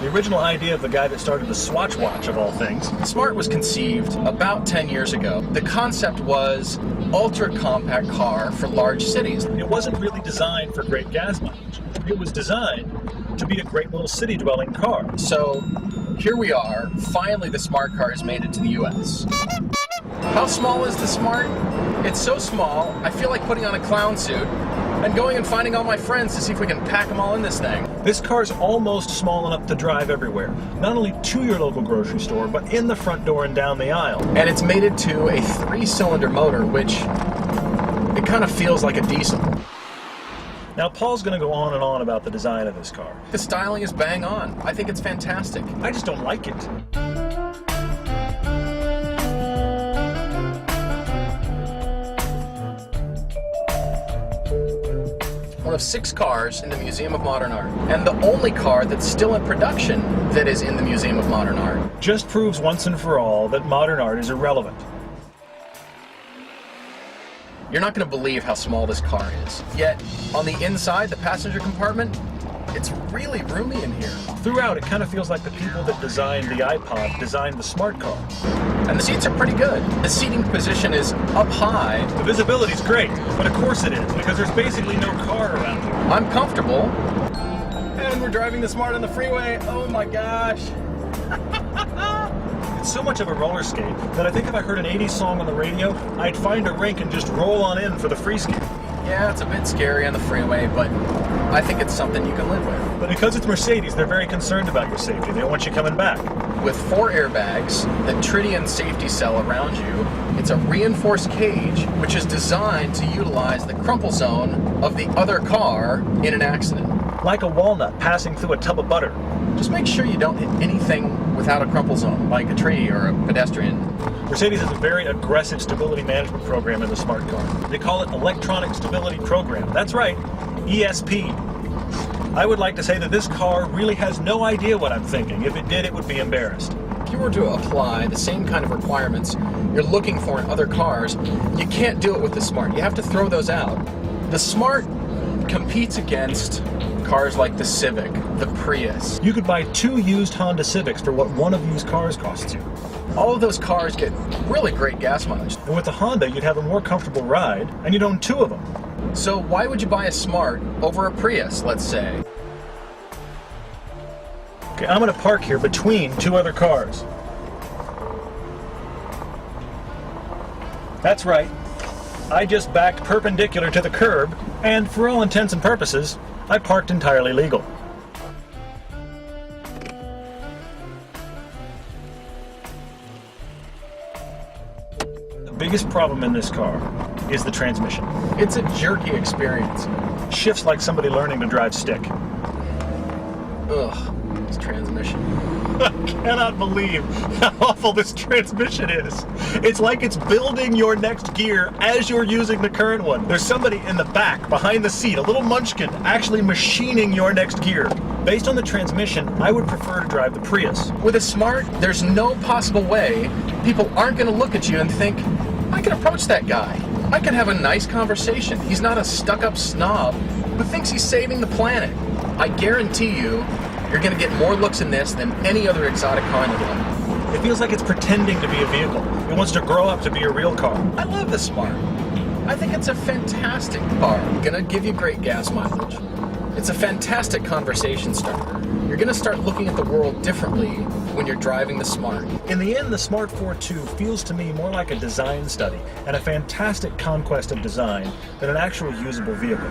The original idea of the guy that started the Swatch watch, of all things. Smart was conceived about 10 years ago. The concept was ultra-compact car for large cities. It wasn't really designed for great gas mileage. It was designed to be a great little city-dwelling car. So here we are. Finally, the Smart car has made it to the US. How small is the Smart? It's so small, I feel like putting on a clown suit and going and finding all my friends to see if we can pack them all in this thing. This car's almost small enough to drive everywhere. Not only to your local grocery store, but in the front door and down the aisle. And it's mated to a 3-cylinder motor, which it kind of feels like a diesel. Now, Paul's going to go on and on about the design of this car. The styling is bang on. I think it's fantastic. I just don't like it. One of 6 cars in the Museum of Modern Art, and the only car that's still in production that is in the Museum of Modern Art. Just proves once and for all that modern art is irrelevant. You're not going to believe how small this car is. Yet, on the inside, the passenger compartment, it's really roomy in here. Throughout, it kind of feels like the people that designed the iPod designed the Smart car. And the seats are pretty good. The seating position is up high. The visibility's great, but of course it is, because there's basically no car around here. I'm comfortable. And we're driving the Smart on the freeway. Oh my gosh. It's so much of a roller skate that I think if I heard an 80s song on the radio, I'd find a rink and just roll on in for the free skate. Yeah, it's a bit scary on the freeway, but I think it's something you can live with. But because it's Mercedes, they're very concerned about your safety. They don't want you coming back. With 4 airbags, the Tritium safety cell around you, it's a reinforced cage which is designed to utilize the crumple zone of the other car in an accident. Like a walnut passing through a tub of butter. Just make sure you don't hit anything without a crumple zone, like a tree or a pedestrian. Mercedes has a very aggressive stability management program in the Smart car. They call it Electronic Stability Program. That's right, ESP. I would like to say that this car really has no idea what I'm thinking. If it did, it would be embarrassed. If you were to apply the same kind of requirements you're looking for in other cars, you can't do it with the Smart. You have to throw those out. The Smart competes against cars like the Civic, the Prius. You could buy 2 used Honda Civics for what one of these cars costs you. All of those cars get really great gas mileage. And with the Honda, you'd have a more comfortable ride, and you'd own 2 of them. So why would you buy a Smart over a Prius, let's say? Okay, I'm going to park here between 2 other cars. That's right. I just backed perpendicular to the curb, and for all intents and purposes, I parked entirely legal. The biggest problem in this car is the transmission. It's a jerky experience. Shifts like somebody learning to drive stick. Ugh, this transmission. I cannot believe how awful this transmission is. It's like it's building your next gear as you're using the current one. There's somebody in the back, behind the seat, a little munchkin, actually machining your next gear. Based on the transmission, I would prefer to drive the Prius. With a Smart, there's no possible way people aren't going to look at you and think, I can approach that guy. I can have a nice conversation. He's not a stuck-up snob who thinks he's saving the planet. I guarantee you're going to get more looks in this than any other exotic car in the world. It feels like it's pretending to be a vehicle. It wants to grow up to be a real car. I love the Smart. I think it's a fantastic car. Gonna give you great gas mileage. It's a fantastic conversation starter. You're gonna start looking at the world differently when you're driving the Smart. In the end, the Smart ForTwo feels to me more like a design study and a fantastic conquest of design than an actual usable vehicle.